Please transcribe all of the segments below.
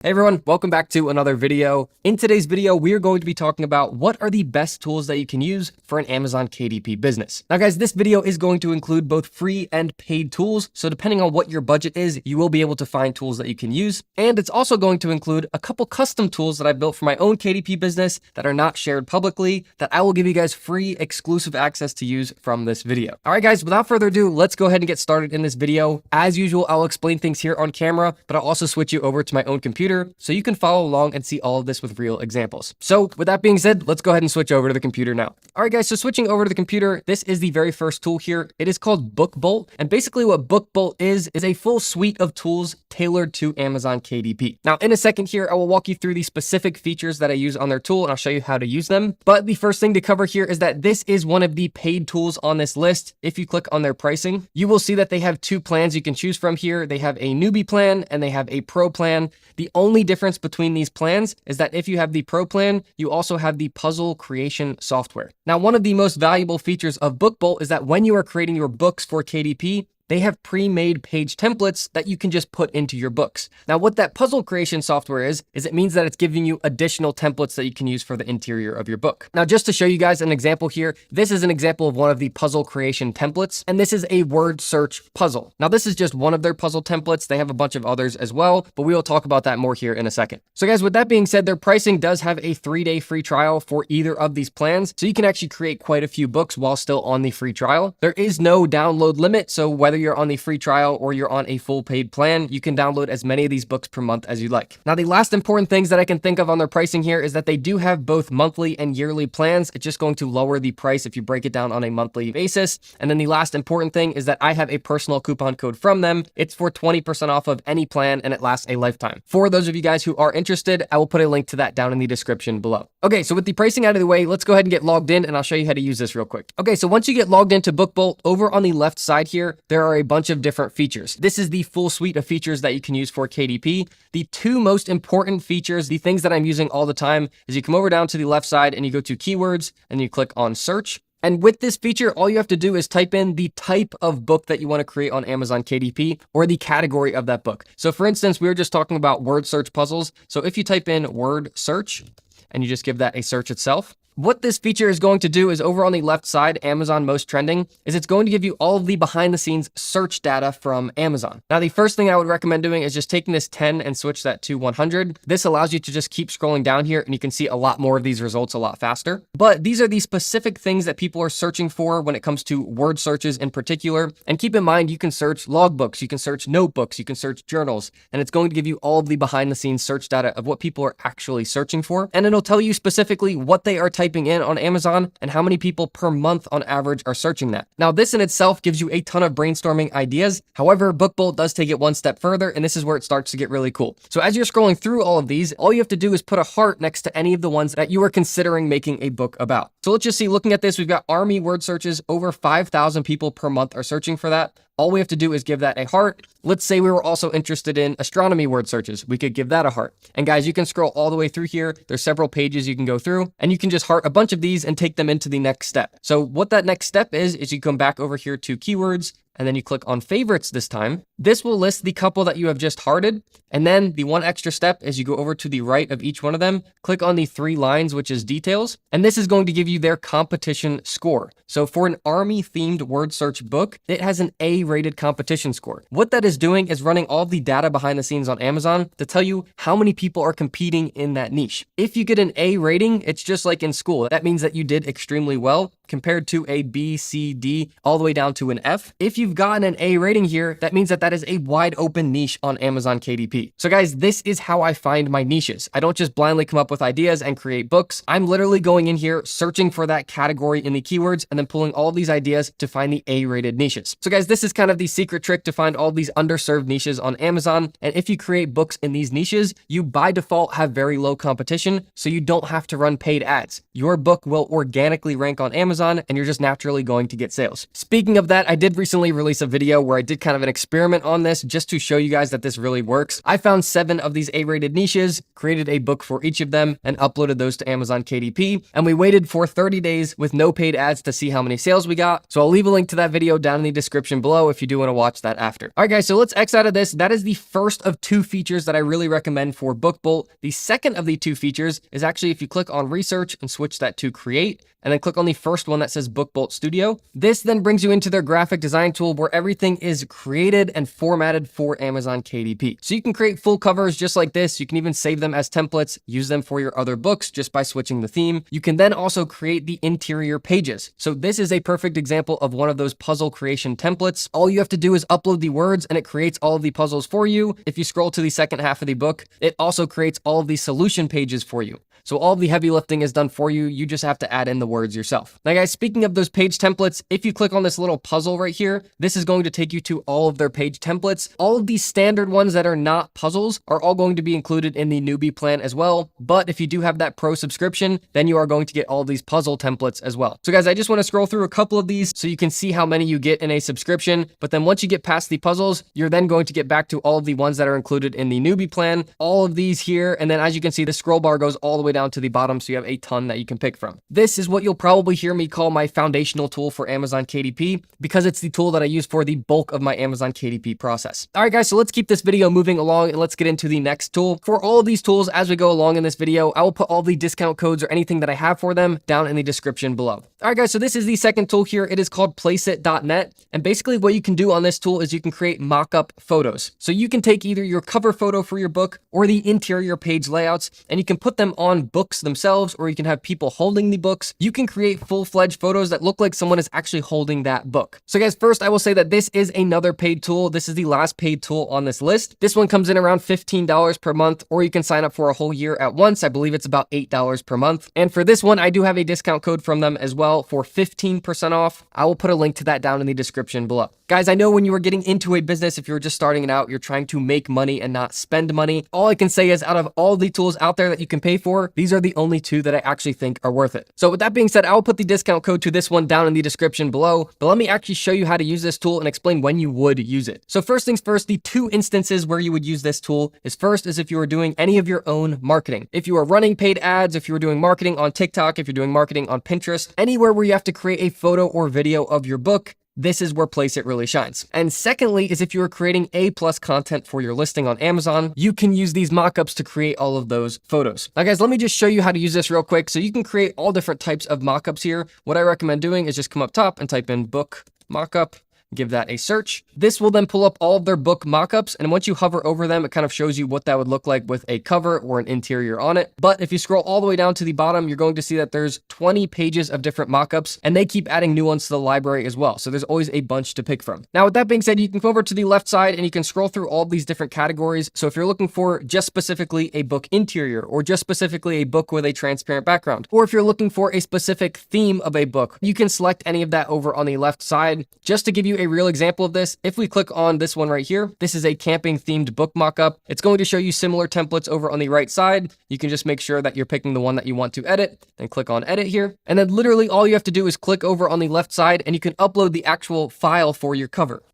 Hey everyone, welcome back to another video. In today's video, we are going to be talking about what are the best tools that you can use for an Amazon KDP business. Now guys, this video is going to include both free and paid tools. So depending on what your budget is, you will be able to find tools that you can use. And it's also going to include a couple custom tools that I built for my own KDP business that are not shared publicly that I will give you guys free exclusive access to use from this video. All right guys, without further ado, let's go ahead and get started in this video. As usual, I'll explain things here on camera, but I'll also switch you over to my own computer so you can follow along and see all of this with real examples. So with that being said, let's go ahead and switch over to the computer now. All right guys, so switching over to the computer, this is the very first tool here. It is called BookBolt. And basically what BookBolt is a full suite of tools tailored to Amazon KDP. Now in a second here, I will walk you through the specific features that I use on their tool and I'll show you how to use them. But the first thing to cover here is that this is one of the paid tools on this list. If you click on their pricing, you will see that they have two plans you can choose from here. They have a newbie plan and they have a pro plan. The only difference between these plans is that if you have the pro plan, you also have the puzzle creation software. Now, one of the most valuable features of BookBolt is that when you are creating your books for KDP, they have pre-made page templates that you can just put into your books. Now, what that puzzle creation software is it means that it's giving you additional templates that you can use for the interior of your book. Now, just to show you guys an example here, this is an example of one of the puzzle creation templates, and this is a word search puzzle. Now, this is just one of their puzzle templates. They have a bunch of others as well, but we will talk about that more here in a second. So guys, with that being said, their pricing does have a 3-day free trial for either of these plans. So you can actually create quite a few books while still on the free trial. There is no download limit. So whether you're on the free trial or you're on a full paid plan, you can download as many of these books per month as you like. Now, the last important things that I can think of on their pricing here is that they do have both monthly and yearly plans. It's just going to lower the price if you break it down on a monthly basis. And then the last important thing is that I have a personal coupon code from them. It's for 20% off of any plan and it lasts a lifetime. For those of you guys who are interested, I will put a link to that down in the description below. Okay, so with the pricing out of the way, let's go ahead and get logged in and I'll show you how to use this real quick. Okay, so once you get logged into BookBolt, over on the left side here, there are a bunch of different features. This is the full suite of features that you can use for KDP. The two most important features, the things that I'm using all the time, is you come over down to the left side and you go to keywords and you click on search. And with this feature, all you have to do is type in the type of book that you want to create on Amazon KDP or the category of that book. So for instance, we were just talking about word search puzzles. So if you type in word search and you just give that a search itself, what this feature is going to do is over on the left side, Amazon Most Trending, is it's going to give you all of the behind the scenes search data from Amazon. Now, the first thing I would recommend doing is just taking this 10 and switch that to 100. This allows you to just keep scrolling down here and you can see a lot more of these results a lot faster. But these are the specific things that people are searching for when it comes to word searches in particular. And keep in mind, you can search logbooks, you can search notebooks, you can search journals, and it's going to give you all of the behind the scenes search data of what people are actually searching for. And it'll tell you specifically what they are typing in on Amazon and how many people per month on average are searching that. Now, this in itself gives you a ton of brainstorming ideas. However, BookBolt does take it one step further, and this is where it starts to get really cool. So as you're scrolling through all of these, all you have to do is put a heart next to any of the ones that you are considering making a book about. So let's just see, looking at this, we've got Army word searches. Over 5,000 people per month are searching for that. All we have to do is give that a heart. Let's say we were also interested in astronomy word searches. We could give that a heart. And guys, you can scroll all the way through here. There's several pages you can go through and you can just heart a bunch of these and take them into the next step. So what that next step is you come back over here to keywords and then you click on favorites this time. This will list the couple that you have just hearted. And then the one extra step is you go over to the right of each one of them, click on the 3 lines, which is details. And this is going to give you their competition score. So for an Army themed word search book, it has an A-rated competition score. What that is doing is running all the data behind the scenes on Amazon to tell you how many people are competing in that niche. If you get an A rating, it's just like in school. That means that you did extremely well compared to a B, C, D, all the way down to an F. If you've gotten an A rating here, that means that that is a wide open niche on Amazon KDP. So guys, this is how I find my niches. I don't just blindly come up with ideas and create books. I'm literally going in here, searching for that category in the keywords, and then pulling all these ideas to find the A-rated niches. So guys, this is kind of the secret trick to find all these underserved niches on Amazon. And if you create books in these niches, you by default have very low competition, so you don't have to run paid ads. Your book will organically rank on Amazon Amazon, and you're just naturally going to get sales. Speaking of that, I did recently release a video where I did kind of an experiment on this just to show you guys that this really works. I found 7 of these A-rated niches, created a book for each of them, and uploaded those to Amazon KDP, and we waited for 30 days with no paid ads to see how many sales we got. So I'll leave a link to that video down in the description below if you do want to watch that after. All right, guys, so let's X out of this. That is the first of 2 features that I really recommend for BookBolt. The second of the 2 features is actually if you click on research and switch that to create, and then click on the first one that says BookBolt Studio. This then brings you into their graphic design tool where everything is created and formatted for Amazon KDP. So you can create full covers just like this. You can even save them as templates, use them for your other books just by switching the theme. You can then also create the interior pages. So this is a perfect example of one of those puzzle creation templates. All you have to do is upload the words and it creates all of the puzzles for you. If you scroll to the second half of the book, it also creates all of the solution pages for you. So all of the heavy lifting is done for you. You just have to add in the words yourself. Now guys, speaking of those page templates, if you click on this little puzzle right here, this is going to take you to all of their page templates. All of these standard ones that are not puzzles are all going to be included in the newbie plan as well. But if you do have that pro subscription, then you are going to get all these puzzle templates as well. So guys, I just want to scroll through a couple of these so you can see how many you get in a subscription. But then once you get past the puzzles, you're then going to get back to all of the ones that are included in the newbie plan, all of these here. And then as you can see, the scroll bar goes all the way down to the bottom, so you have a ton that you can pick from. This is what you'll probably hear me call my foundational tool for Amazon KDP because it's the tool that I use for the bulk of my Amazon KDP process. All right, guys, so let's keep this video moving along and let's get into the next tool. For all of these tools, as we go along in this video, I will put all the discount codes or anything that I have for them down in the description below. All right, guys, so this is the second tool here. It is called Placeit.net. And basically what you can do on this tool is you can create mock-up photos. So you can take either your cover photo for your book or the interior page layouts, and you can put them on books themselves, or you can have people holding the books. You can create full-fledged photos that look like someone is actually holding that book. So guys, first I will say that this is another paid tool. This is the last paid tool on this list. This one comes in around $15 per month, or you can sign up for a whole year at once. I believe it's about $8 per month. And for this one, I do have a discount code from them as well for 15% off. I will put a link to that down in the description below. Guys, I know when you are getting into a business, if you're just starting it out, you're trying to make money and not spend money. All I can say is out of all the tools out there that you can pay for, these are the only 2 that I actually think are worth it. So with that being said, I will put the discount code to this one down in the description below, but let me actually show you how to use this tool and explain when you would use it. So first things first, the 2 instances where you would use this tool is first is if you are doing any of your own marketing. If you are running paid ads, if you are doing marketing on TikTok, if you're doing marketing on Pinterest, anywhere where you have to create a photo or video of your book, this is where Placeit really shines. And secondly is if you are creating A+ content for your listing on Amazon, you can use these mockups to create all of those photos. Now guys, let me just show you how to use this real quick. So you can create all different types of mockups here. What I recommend doing is just come up top and type in book mockup. Give that a search. This will then pull up all of their book mockups, and once you hover over them, it kind of shows you what that would look like with a cover or an interior on it. But if you scroll all the way down to the bottom, you're going to see that there's 20 pages of different mockups, and they keep adding new ones to the library as well. So there's always a bunch to pick from. Now, with that being said, you can come over to the left side and you can scroll through all these different categories. So if you're looking for just specifically a book interior, or just specifically a book with a transparent background, or if you're looking for a specific theme of a book, you can select any of that over on the left side. Just to give you a real example of this, if we click on this one right here, this is a camping themed book mockup. It's going to show you similar templates over on the right side. You can just make sure that you're picking the one that you want to edit, then click on edit here. And then literally all you have to do is click over on the left side and you can upload the actual file for your cover.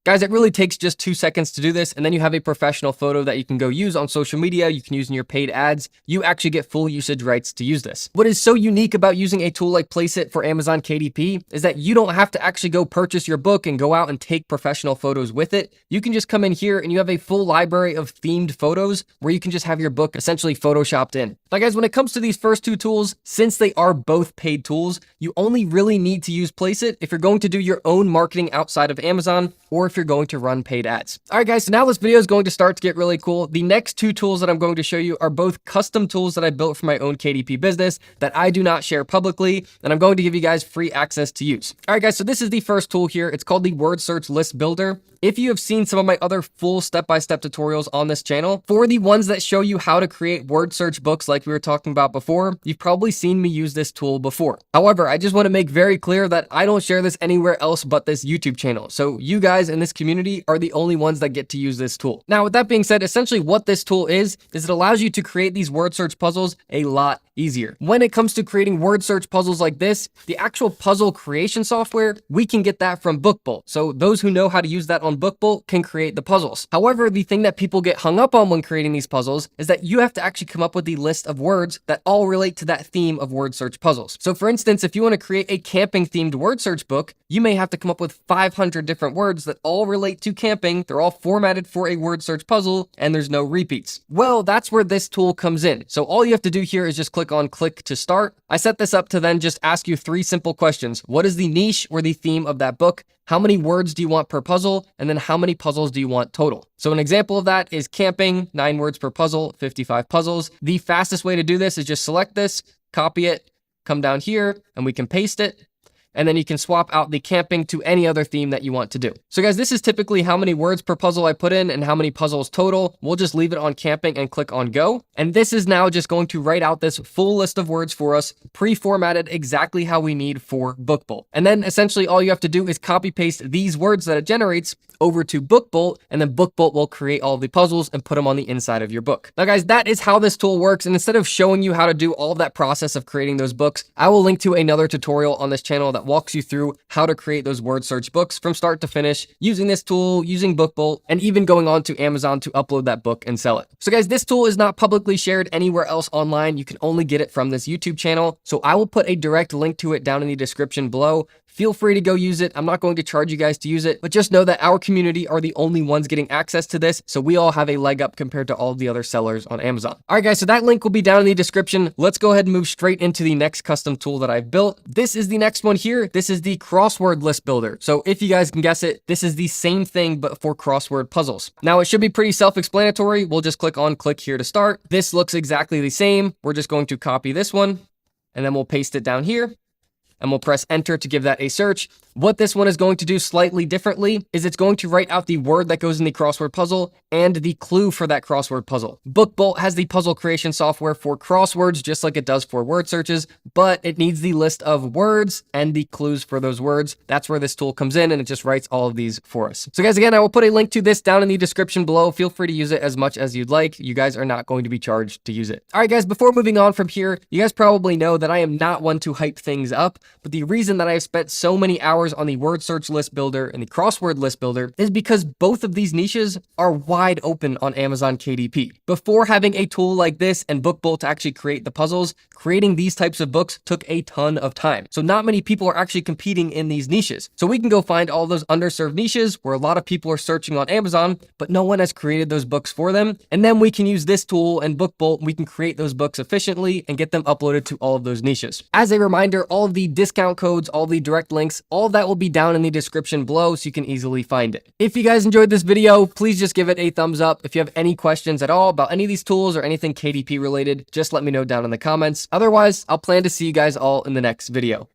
Guys, it really takes just 2 seconds to do this, and then you have a professional photo that you can go use on social media, you can use in your paid ads. You actually get full usage rights to use this. What is so unique about using a tool like Placeit for Amazon KDP is that you don't have to actually go purchase your book and go out and take professional photos with it. You can just come in here and you have a full library of themed photos where you can just have your book essentially photoshopped in. Now guys, when it comes to these first 2 tools, since they are both paid tools, you only really need to use Placeit if you're going to do your own marketing outside of Amazon, or if you're going to run paid ads. All right, guys, so now this video is going to start to get really cool. The next 2 tools that I'm going to show you are both custom tools that I built for my own KDP business that I do not share publicly, and I'm going to give you guys free access to use. All right, guys, so this is the first tool here. It's called the Word Search List Builder. If you have seen some of my other full step-by-step tutorials on this channel, for the ones that show you how to create word search books like we were talking about before, you've probably seen me use this tool before. However, I just want to make very clear that I don't share this anywhere else but this YouTube channel. So you guys in this community are the only ones that get to use this tool. Now, with that being said, essentially what this tool is it allows you to create these word search puzzles a lot easier. When it comes to creating word search puzzles like this, the actual puzzle creation software, we can get that from Bookbolt. So those who know how to use that on Bookbolt can create the puzzles. However, the thing that people get hung up on when creating these puzzles is that you have to actually come up with the list of words that all relate to that theme of word search puzzles. So for instance, if you want to create a camping themed word search book, you may have to come up with 500 different words that all relate to camping. They're all formatted for a word search puzzle and there's no repeats. Well, that's where this tool comes in. So all you have to do here is just click on click to start. I set this up to then just ask you 3 simple questions. What is the niche or the theme of that book? How many words do you want per puzzle? And then how many puzzles do you want total? So an example of that is camping, 9 words per puzzle, 55 puzzles. The fastest way to do this is just select this, copy it, come down here, and we can paste it. And then you can swap out the camping to any other theme that you want to do. So guys, this is typically how many words per puzzle I put in and how many puzzles total. We'll just leave it on camping and click on go. And this is now just going to write out this full list of words for us, pre-formatted exactly how we need for Bookbolt. And then essentially all you have to do is copy paste these words that it generates over to Bookbolt, and then Bookbolt will create all of the puzzles and put them on the inside of your book. Now guys, that is how this tool works. And instead of showing you how to do all of that process of creating those books, I will link to another tutorial on this channel that walks you through how to create those word search books from start to finish using this tool, using Bookbolt, and even going on to Amazon to upload that book and sell it. So guys, this tool is not publicly shared anywhere else online. You can only get it from this YouTube channel. So I will put a direct link to it down in the description below. Feel free to go use it. I'm not going to charge you guys to use it, but just know that our community are the only ones getting access to this. So we all have a leg up compared to all of the other sellers on Amazon. All right, guys, so that link will be down in the description. Let's go ahead and move straight into the next custom tool that I've built. This is the next one here. This is the crossword list builder. So if you guys can guess it, this is the same thing, but for crossword puzzles. Now it should be pretty self-explanatory. We'll just click here to start. This looks exactly the same. We're just going to copy this one and then we'll paste it down here. And we'll press enter to give that a search. What this one is going to do slightly differently is it's going to write out the word that goes in the crossword puzzle and the clue for that crossword puzzle. Bookbolt has the puzzle creation software for crosswords, just like it does for word searches, but it needs the list of words and the clues for those words. That's where this tool comes in and it just writes all of these for us. So guys, again, I will put a link to this down in the description below. Feel free to use it as much as you'd like. You guys are not going to be charged to use it. All right, guys, before moving on from here, you guys probably know that I am not one to hype things up, but the reason that I've spent so many hours on the word search list builder and the crossword list builder is because both of these niches are wide open on Amazon KDP. Before having a tool like this and Bookbolt to actually create the puzzles, creating these types of books took a ton of time. So not many people are actually competing in these niches. So we can go find all those underserved niches where a lot of people are searching on Amazon, but no one has created those books for them. And then we can use this tool and Bookbolt, we can create those books efficiently and get them uploaded to all of those niches. As a reminder, all of the discount codes, all the direct links, all of that will be down in the description below so you can easily find it. If you guys enjoyed this video, please just give it a thumbs up. If you have any questions at all about any of these tools or anything KDP related, just let me know down in the comments. Otherwise, I'll plan to see you guys all in the next video.